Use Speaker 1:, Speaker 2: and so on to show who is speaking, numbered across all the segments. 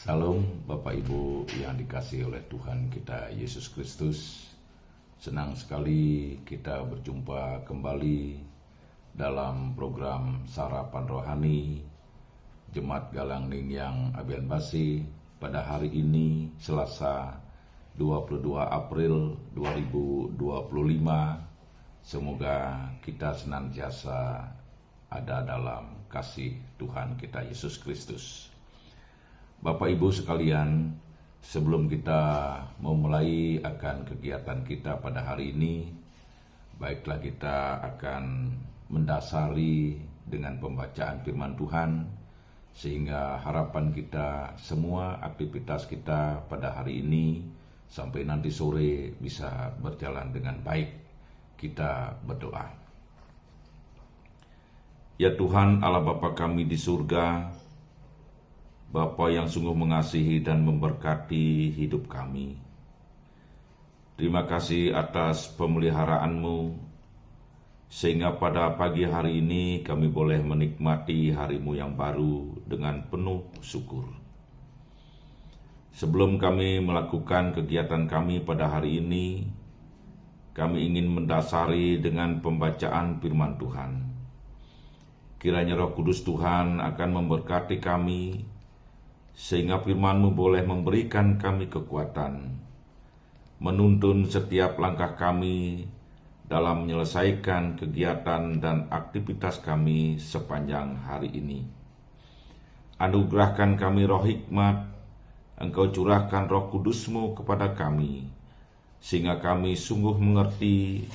Speaker 1: Salam Bapak Ibu yang dikasihi oleh Tuhan kita Yesus Kristus. Senang sekali kita berjumpa kembali dalam program Sarapan Rohani Jemaat Galang Ningyang Abian Basi pada hari ini Selasa 22 April 2025. Semoga kita senantiasa ada dalam kasih Tuhan kita Yesus Kristus. Bapak Ibu sekalian, sebelum kita memulai akan kegiatan kita pada hari ini, baiklah kita akan mendasari dengan pembacaan firman Tuhan, sehingga harapan kita semua aktivitas kita pada hari ini sampai nanti sore bisa berjalan dengan baik. Kita berdoa. Ya Tuhan Allah Bapa kami di surga, Bapa yang sungguh mengasihi dan memberkati hidup kami. Terima kasih atas pemeliharaan-Mu, sehingga pada pagi hari ini kami boleh menikmati hari-Mu yang baru dengan penuh syukur. Sebelum kami melakukan kegiatan kami pada hari ini, kami ingin mendasari dengan pembacaan firman Tuhan. Kiranya Roh Kudus Tuhan akan memberkati kami, sehingga firman-Mu boleh memberikan kami kekuatan, menuntun setiap langkah kami dalam menyelesaikan kegiatan dan aktivitas kami sepanjang hari ini. Anugerahkan kami roh hikmat, Engkau curahkan Roh Kudus-Mu kepada kami, sehingga kami sungguh mengerti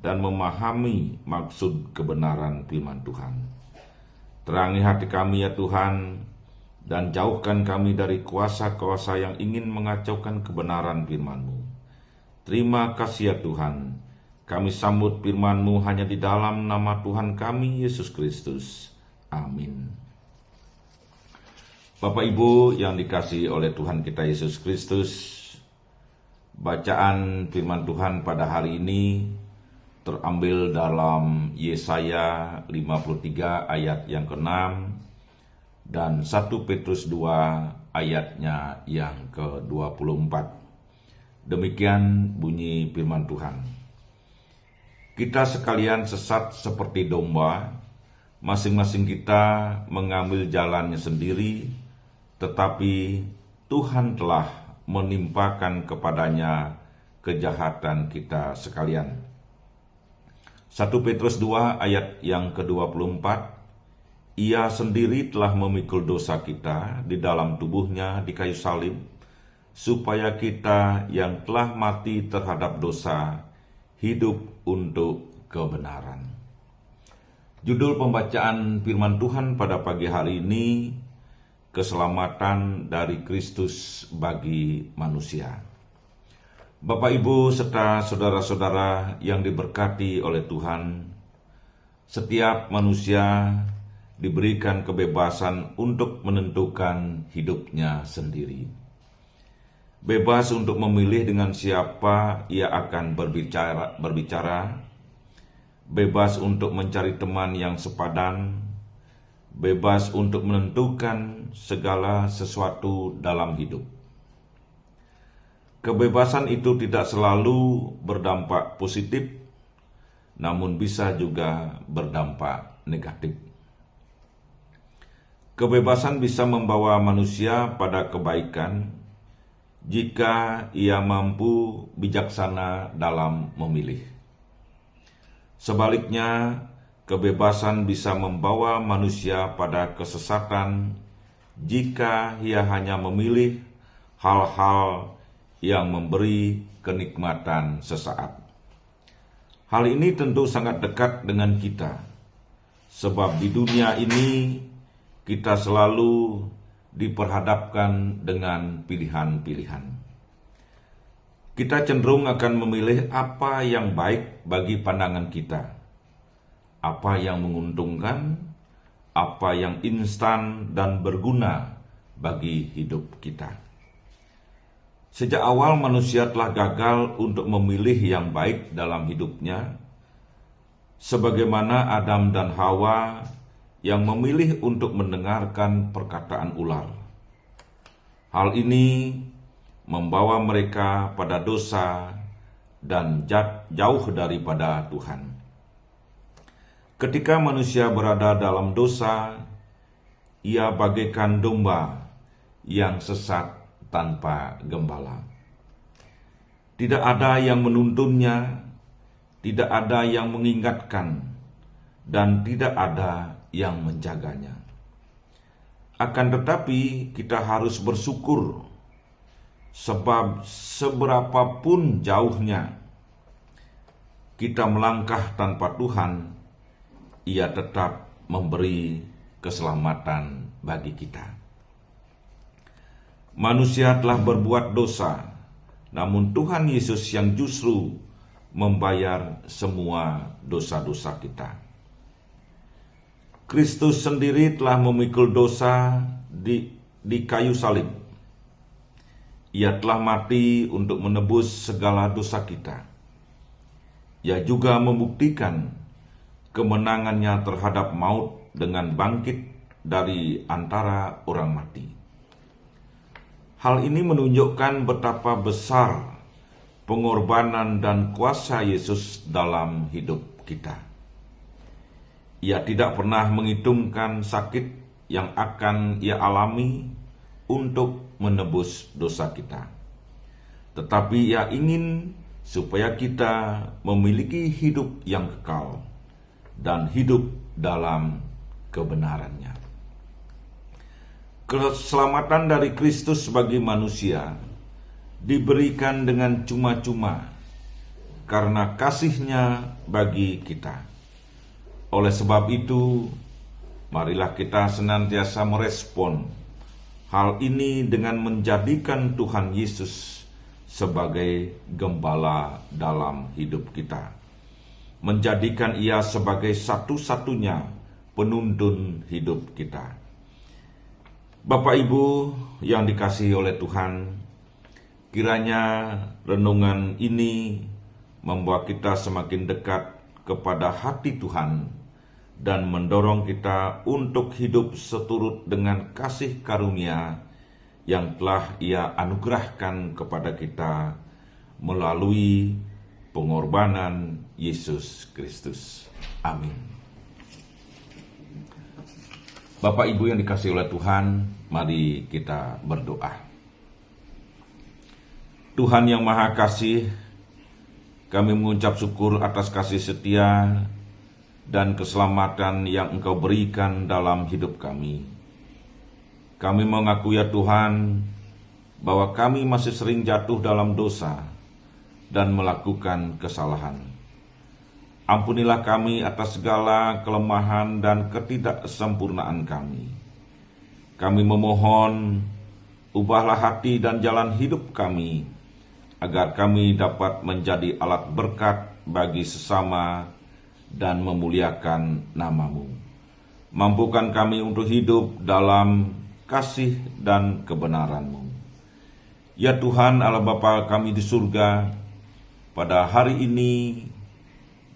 Speaker 1: dan memahami maksud kebenaran firman Tuhan. Terangi hati kami ya Tuhan, dan jauhkan kami dari kuasa-kuasa yang ingin mengacaukan kebenaran firman-Mu. Terima kasih ya Tuhan, kami sambut firman-Mu hanya di dalam nama Tuhan kami Yesus Kristus. Amin. Bapak Ibu yang dikasihi oleh Tuhan kita Yesus Kristus, bacaan firman Tuhan pada hari ini terambil dalam Yesaya 53 ayat yang ke-6 dan 1 Petrus 2 ayatnya yang ke-24. Demikian bunyi firman Tuhan. Kita sekalian sesat seperti domba, masing-masing kita mengambil jalannya sendiri, tetapi Tuhan telah menimpakan kepadanya kejahatan kita sekalian. 1 Petrus 2 ayat yang ke-24, Ia sendiri telah memikul dosa kita di dalam tubuhnya di kayu salib, supaya kita yang telah mati terhadap dosa, hidup untuk kebenaran. Judul pembacaan firman Tuhan pada pagi hari ini, Keselamatan dari Kristus bagi manusia. Bapak Ibu serta saudara-saudara yang diberkati oleh Tuhan, setiap manusia diberikan kebebasan untuk menentukan hidupnya sendiri. Bebas untuk memilih dengan siapa ia akan berbicara, bebas untuk mencari teman yang sepadan, bebas untuk menentukan segala sesuatu dalam hidup. Kebebasan itu tidak selalu berdampak positif, namun bisa juga berdampak negatif. Kebebasan bisa membawa manusia pada kebaikan jika ia mampu bijaksana dalam memilih. Sebaliknya, kebebasan bisa membawa manusia pada kesesatan jika ia hanya memilih hal-hal yang memberi kenikmatan sesaat. Hal ini tentu sangat dekat dengan kita, sebab di dunia ini kita selalu diperhadapkan dengan pilihan-pilihan. Kita cenderung akan memilih apa yang baik bagi pandangan kita, apa yang menguntungkan, apa yang instan dan berguna bagi hidup kita. Sejak awal manusia telah gagal untuk memilih yang baik dalam hidupnya, sebagaimana Adam dan Hawa yang memilih untuk mendengarkan perkataan ular. Hal ini membawa mereka pada dosa dan jauh daripada Tuhan. Ketika manusia berada dalam dosa, ia bagaikan domba yang sesat tanpa gembala. Tidak ada yang menuntunnya, tidak ada yang mengingatkan, dan tidak ada yang menjaganya. Akan tetapi kita harus bersyukur, sebab seberapapun jauhnya kita melangkah tanpa Tuhan, Ia tetap memberi keselamatan bagi kita. Manusia telah berbuat dosa, namun Tuhan Yesus yang justru membayar semua dosa-dosa kita. Kristus sendiri telah memikul dosa di kayu salib. Ia telah mati untuk menebus segala dosa kita. Ia juga membuktikan kemenangannya terhadap maut dengan bangkit dari antara orang mati. Hal ini menunjukkan betapa besar pengorbanan dan kuasa Yesus dalam hidup kita. Ia tidak pernah menghitungkan sakit yang akan Ia alami untuk menebus dosa kita. Tetapi Ia ingin supaya kita memiliki hidup yang kekal dan hidup dalam kebenarannya. Keselamatan dari Kristus bagi manusia diberikan dengan cuma-cuma karena kasih-Nya bagi kita. Oleh sebab itu, marilah kita senantiasa merespon hal ini dengan menjadikan Tuhan Yesus sebagai gembala dalam hidup kita. Menjadikan Ia sebagai satu-satunya penuntun hidup kita. Bapak Ibu yang dikasihi oleh Tuhan, kiranya renungan ini membawa kita semakin dekat kepada hati Tuhan dan mendorong kita untuk hidup seturut dengan kasih karunia yang telah Ia anugerahkan kepada kita melalui pengorbanan Yesus Kristus. Amin. Bapak Ibu yang dikasihi oleh Tuhan, mari kita berdoa. Tuhan yang Maha Kasih, kami mengucap syukur atas kasih setia dan keselamatan yang Engkau berikan dalam hidup kami. Kami mengaku ya Tuhan, bahwa kami masih sering jatuh dalam dosa dan melakukan kesalahan. Ampunilah kami atas segala kelemahan dan ketidaksempurnaan kami. Kami memohon, ubahlah hati dan jalan hidup kami, agar kami dapat menjadi alat berkat bagi sesama dan memuliakan nama-Mu. Mampukan kami untuk hidup dalam kasih dan kebenaran-Mu. Ya Tuhan Allah Bapa kami di surga, pada hari ini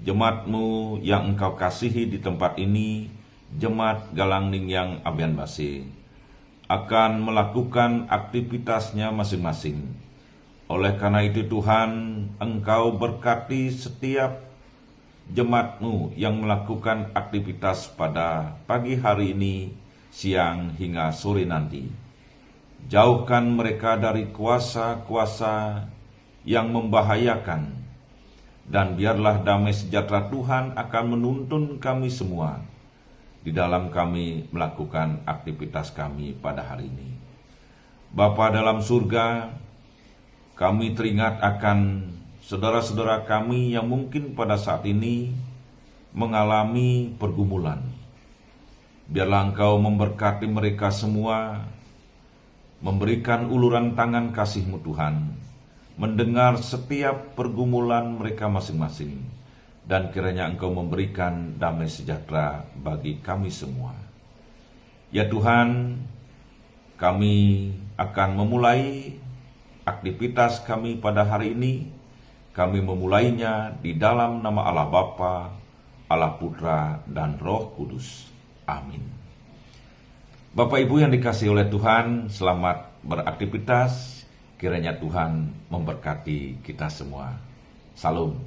Speaker 1: jemaat-Mu yang Engkau kasihi di tempat ini, Jemaat Galangning yang Abian Base, akan melakukan aktivitasnya masing-masing. Oleh karena itu Tuhan, Engkau berkati setiap jemaat-Mu yang melakukan aktivitas pada pagi hari ini, siang hingga sore nanti. Jauhkan mereka dari kuasa-kuasa yang membahayakan, dan biarlah damai sejahtera Tuhan akan menuntun kami semua di dalam kami melakukan aktivitas kami pada hari ini. Bapa dalam surga, kami teringat akan saudara-saudara kami yang mungkin pada saat ini mengalami pergumulan. Biarlah Engkau memberkati mereka semua, memberikan uluran tangan kasih-Mu Tuhan, mendengar setiap pergumulan mereka masing-masing, dan kiranya Engkau memberikan damai sejahtera bagi kami semua. Ya Tuhan, kami akan memulai aktivitas kami pada hari ini. Kami memulainya di dalam nama Allah Bapa, Allah Putra, dan Roh Kudus. Amin. Bapak Ibu yang dikasihi oleh Tuhan, selamat beraktivitas. Kiranya Tuhan memberkati kita semua. Salam.